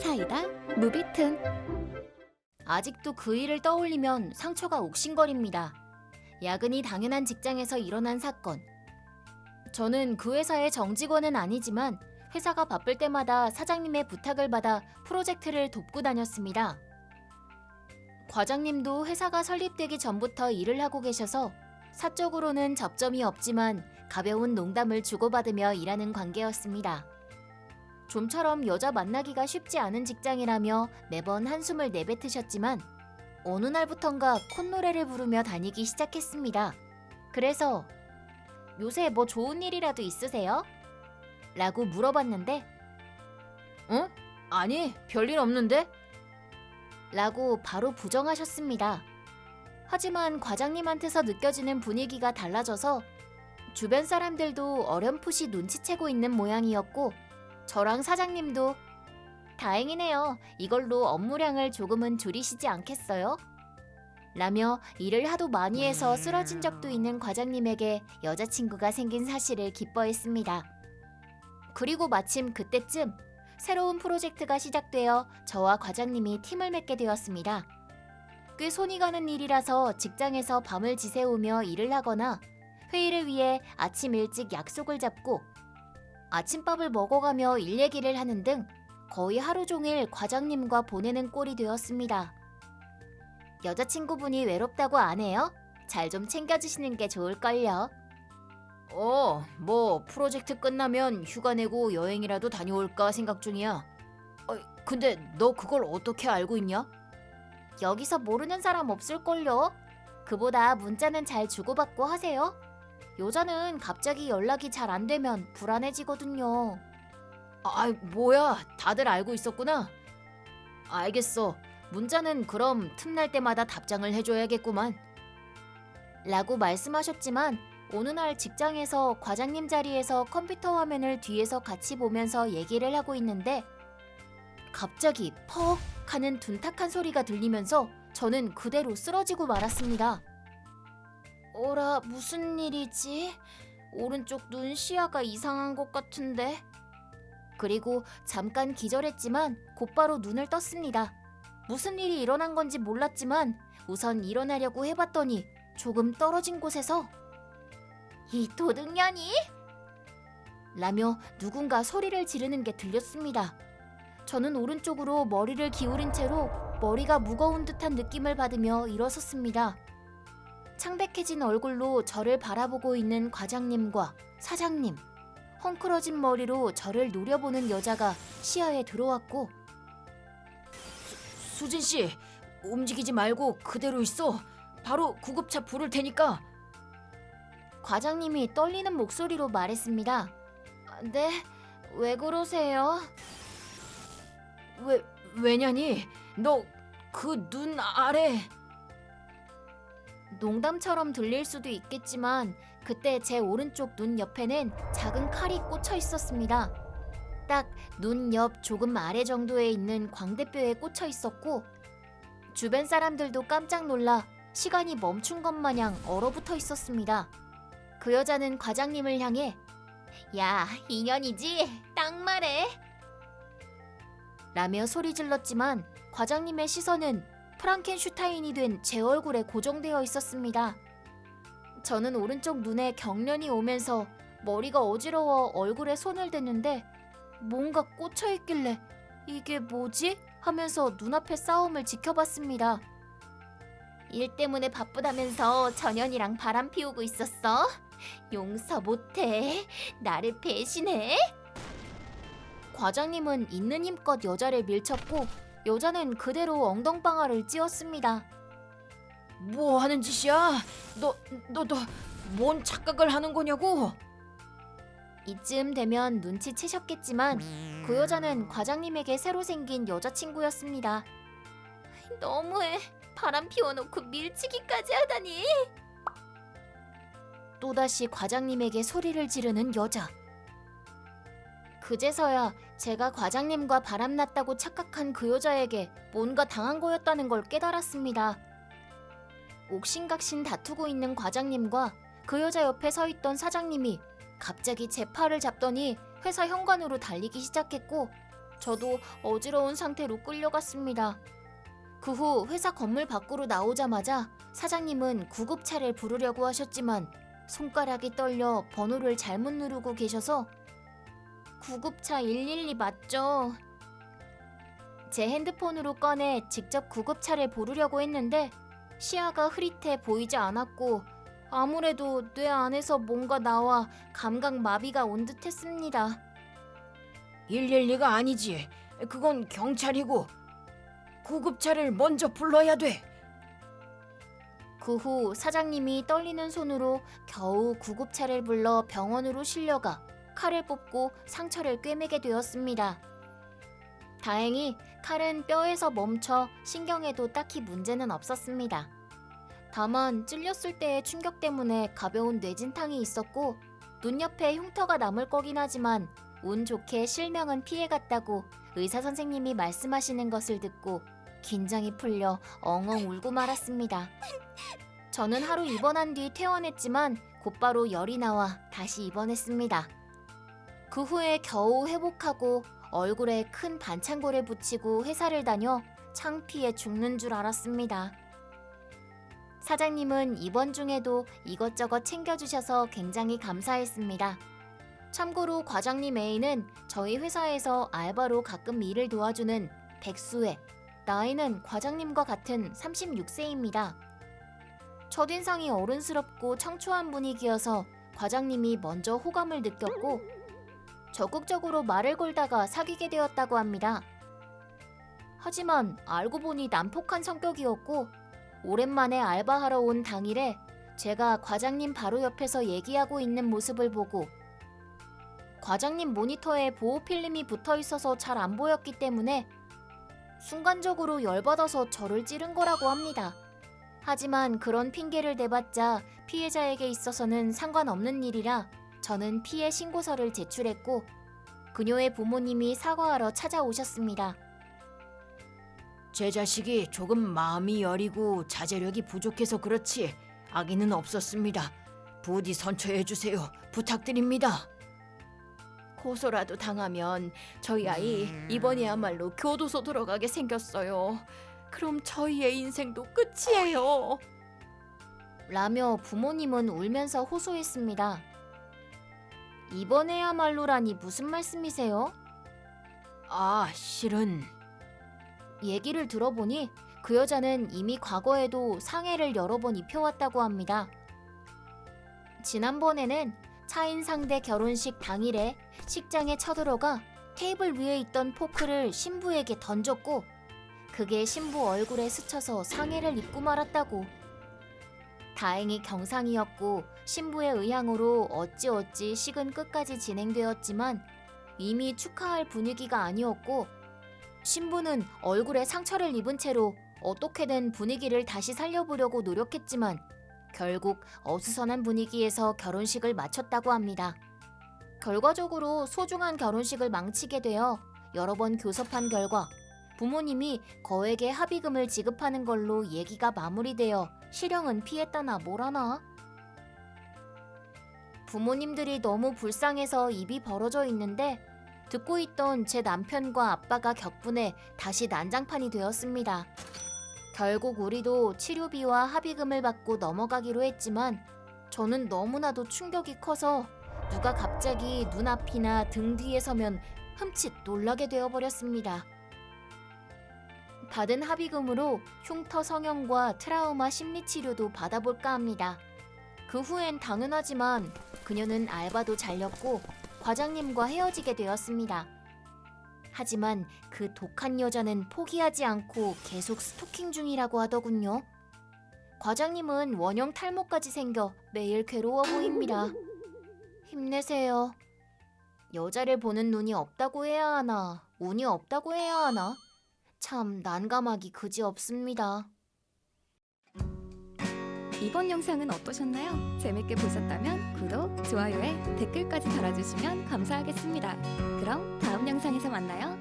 사이다 무비튼. 아직도 그 일을 떠올리면 상처가 옥신거립니다. 야근이 당연한 직장에서 일어난 사건. 저는 그 회사의 정직원은 아니지만 회사가 바쁠 때마다 사장님의 부탁을 받아 프로젝트를 돕고 다녔습니다. 과장님도 회사가 설립되기 전부터 일을 하고 계셔서 사적으로는 접점이 없지만 가벼운 농담을 주고받으며 일하는 관계였습니다. 좀처럼 여자 만나기가 쉽지 않은 직장이라며 매번 한숨을 내뱉으셨지만 어느 날부턴가 콧노래를 부르며 다니기 시작했습니다. 그래서 요새 뭐 좋은 일이라도 있으세요? 라고 물어봤는데 아니, 별일 없는데? 라고 바로 부정하셨습니다. 하지만 과장님한테서 느껴지는 분위기가 달라져서 주변 사람들도 어렴풋이 눈치채고 있는 모양이었고 저랑 사장님도 다행이네요. 이걸로 업무량을 조금은 줄이시지 않겠어요? 라며 일을 하도 많이 해서 쓰러진 적도 있는 과장님에게 여자친구가 생긴 사실을 기뻐했습니다. 그리고 마침 그때쯤 새로운 프로젝트가 시작되어 저와 과장님이 팀을 맺게 되었습니다. 꽤 손이 가는 일이라서 직장에서 밤을 지새우며 일을 하거나 회의를 위해 아침 일찍 약속을 잡고 아침밥을 먹어가며 일 얘기를 하는 등 거의 하루 종일 과장님과 보내는 꼴이 되었습니다. 여자친구분이 외롭다고 안 해요? 잘 좀 챙겨주시는 게 좋을걸요. 뭐 프로젝트 끝나면 휴가 내고 여행이라도 다녀올까 생각 중이야. 근데 너 그걸 어떻게 알고 있냐? 여기서 모르는 사람 없을걸요? 그보다 문자는 잘 주고받고 하세요? 여자는 갑자기 연락이 잘 안 되면 불안해지거든요. 뭐야, 다들 알고 있었구나. 알겠어. 문자는 그럼 틈날 때마다 답장을 해줘야겠구만. 라고 말씀하셨지만 어느 날 직장에서 과장님 자리에서 컴퓨터 화면을 뒤에서 같이 보면서 얘기를 하고 있는데 갑자기 퍽 하는 둔탁한 소리가 들리면서 저는 그대로 쓰러지고 말았습니다. 어라, 무슨 일이지? 오른쪽 눈 시야가 이상한 것 같은데. 그리고 잠깐 기절했지만 곧바로 눈을 떴습니다. 무슨 일이 일어난 건지 몰랐지만 우선 일어나려고 해봤더니 조금 떨어진 곳에서 이 도둑년이? 라며 누군가 소리를 지르는 게 들렸습니다. 저는 오른쪽으로 머리를 기울인 채로 머리가 무거운 듯한 느낌을 받으며 일어섰습니다. 창백해진 얼굴로 저를 바라보고 있는 과장님과 사장님, 헝클어진 머리로 저를 노려보는 여자가 시야에 들어왔고 수진씨, 움직이지 말고 그대로 있어. 바로 구급차 부를 테니까. 과장님이 떨리는 목소리로 말했습니다. 네? 왜 그러세요? 왜냐니? 너 그 눈 아래... 농담처럼 들릴 수도 있겠지만 그때 제 오른쪽 눈 옆에는 작은 칼이 꽂혀 있었습니다. 딱 눈 옆 조금 아래 정도에 있는 광대뼈에 꽂혀 있었고 주변 사람들도 깜짝 놀라 시간이 멈춘 것 마냥 얼어붙어 있었습니다. 그 여자는 과장님을 향해 야, 인연이지? 딱 말해. 라며 소리 질렀지만 과장님의 시선은 프랑켄슈타인이 된 제 얼굴에 고정되어 있었습니다. 저는 오른쪽 눈에 경련이 오면서 머리가 어지러워 얼굴에 손을 댔는데 뭔가 꽂혀 있길래 이게 뭐지? 하면서 눈앞의 싸움을 지켜봤습니다. 일 때문에 바쁘다면서 전현이랑 바람 피우고 있었어? 용서 못해. 나를 배신해? 과장님은 있는 힘껏 여자를 밀쳤고 여자는 그대로 엉덩방아를 찧었습니다. 뭐 하는 짓이야? 너 뭔 착각을 하는 거냐고? 이쯤 되면 눈치채셨겠지만 그 여자는 과장님에게 새로 생긴 여자친구였습니다. 너무해. 바람 피워놓고 밀치기까지 하다니. 또다시 과장님에게 소리를 지르는 여자. 그제서야 제가 과장님과 바람났다고 착각한 그 여자에게 뭔가 당한 거였다는 걸 깨달았습니다. 옥신각신 다투고 있는 과장님과 그 여자 옆에 서 있던 사장님이 갑자기 제 팔을 잡더니 회사 현관으로 달리기 시작했고 저도 어지러운 상태로 끌려갔습니다. 그 후 회사 건물 밖으로 나오자마자 사장님은 구급차를 부르려고 하셨지만 손가락이 떨려 번호를 잘못 누르고 계셔서 구급차 112 맞죠? 제 핸드폰으로 꺼내 직접 구급차를 부르려고 했는데 시야가 흐릿해 보이지 않았고 아무래도 뇌 안에서 뭔가 나와 감각 마비가 온 듯 했습니다. 112가 아니지. 그건 경찰이고 구급차를 먼저 불러야 돼. 그 후 사장님이 떨리는 손으로 겨우 구급차를 불러 병원으로 실려가 칼을 뽑고 상처를 꿰매게 되었습니다. 다행히 칼은 뼈에서 멈춰 신경에도 딱히 문제는 없었습니다. 다만 찔렸을 때의 충격 때문에 가벼운 뇌진탕이 있었고 눈 옆에 흉터가 남을 거긴 하지만 운 좋게 실명은 피해갔다고 의사 선생님이 말씀하시는 것을 듣고 긴장이 풀려 엉엉 울고 말았습니다. 저는 하루 입원한 뒤 퇴원했지만 곧바로 열이 나와 다시 입원했습니다. 그 후에 겨우 회복하고 얼굴에 큰 반창고를 붙이고 회사를 다녀 창피해 죽는 줄 알았습니다. 사장님은 입원 중에도 이것저것 챙겨주셔서 굉장히 감사했습니다. 참고로 과장님 애인은 저희 회사에서 알바로 가끔 일을 도와주는 백수애, 나이는 과장님과 같은 36세입니다. 첫인상이 어른스럽고 청초한 분위기여서 과장님이 먼저 호감을 느꼈고 적극적으로 말을 걸다가 사귀게 되었다고 합니다. 하지만 알고 보니 난폭한 성격이었고 오랜만에 알바하러 온 당일에 제가 과장님 바로 옆에서 얘기하고 있는 모습을 보고 과장님 모니터에 보호 필름이 붙어 있어서 잘 안 보였기 때문에 순간적으로 열받아서 저를 찌른 거라고 합니다. 하지만 그런 핑계를 대봤자 피해자에게 있어서는 상관없는 일이라 저는 피해 신고서를 제출했고 그녀의 부모님이 사과하러 찾아오셨습니다. 제 자식이 조금 마음이 여리고 자제력이 부족해서 그렇지 악의는 없었습니다. 부디 선처해 주세요. 부탁드립니다. 고소라도 당하면 저희 아이 이번에야말로 교도소 들어가게 생겼어요. 그럼 저희의 인생도 끝이에요. 라며 부모님은 울면서 호소했습니다. 이번에야말로라니 무슨 말씀이세요? 실은 얘기를 들어보니 그 여자는 이미 과거에도 상해를 여러 번 입혀왔다고 합니다. 지난번에는 차인 상대 결혼식 당일에 식장에 쳐들어가 테이블 위에 있던 포크를 신부에게 던졌고 그게 신부 얼굴에 스쳐서 상해를 입고 말았다고. 다행히 경상이었고 신부의 의향으로 어찌어찌 식은 끝까지 진행되었지만 이미 축하할 분위기가 아니었고 신부는 얼굴에 상처를 입은 채로 어떻게든 분위기를 다시 살려보려고 노력했지만 결국 어수선한 분위기에서 결혼식을 마쳤다고 합니다. 결과적으로 소중한 결혼식을 망치게 되어 여러 번 교섭한 결과 부모님이 거액의 합의금을 지급하는 걸로 얘기가 마무리되어 실형은 피했다나 뭐라나. 부모님들이 너무 불쌍해서 입이 벌어져 있는데 듣고 있던 제 남편과 아빠가 격분해 다시 난장판이 되었습니다. 결국 우리도 치료비와 합의금을 받고 넘어가기로 했지만 저는 너무나도 충격이 커서 누가 갑자기 눈앞이나 등 뒤에 서면 흠칫 놀라게 되어버렸습니다. 받은 합의금으로 흉터 성형과 트라우마 심리치료도 받아볼까 합니다. 그 후엔 당연하지만 그녀는 알바도 잘렸고 과장님과 헤어지게 되었습니다. 하지만 그 독한 여자는 포기하지 않고 계속 스토킹 중이라고 하더군요. 과장님은 원형 탈모까지 생겨 매일 괴로워 보입니다. 힘내세요. 여자를 보는 눈이 없다고 해야 하나, 운이 없다고 해야 하나? 참 난감하기 그지없습니다. 이번 영상은 어떠셨나요? 재밌게 보셨다면 구독, 좋아요에 댓글까지 달아주시면 감사하겠습니다. 그럼 다음 영상에서 만나요.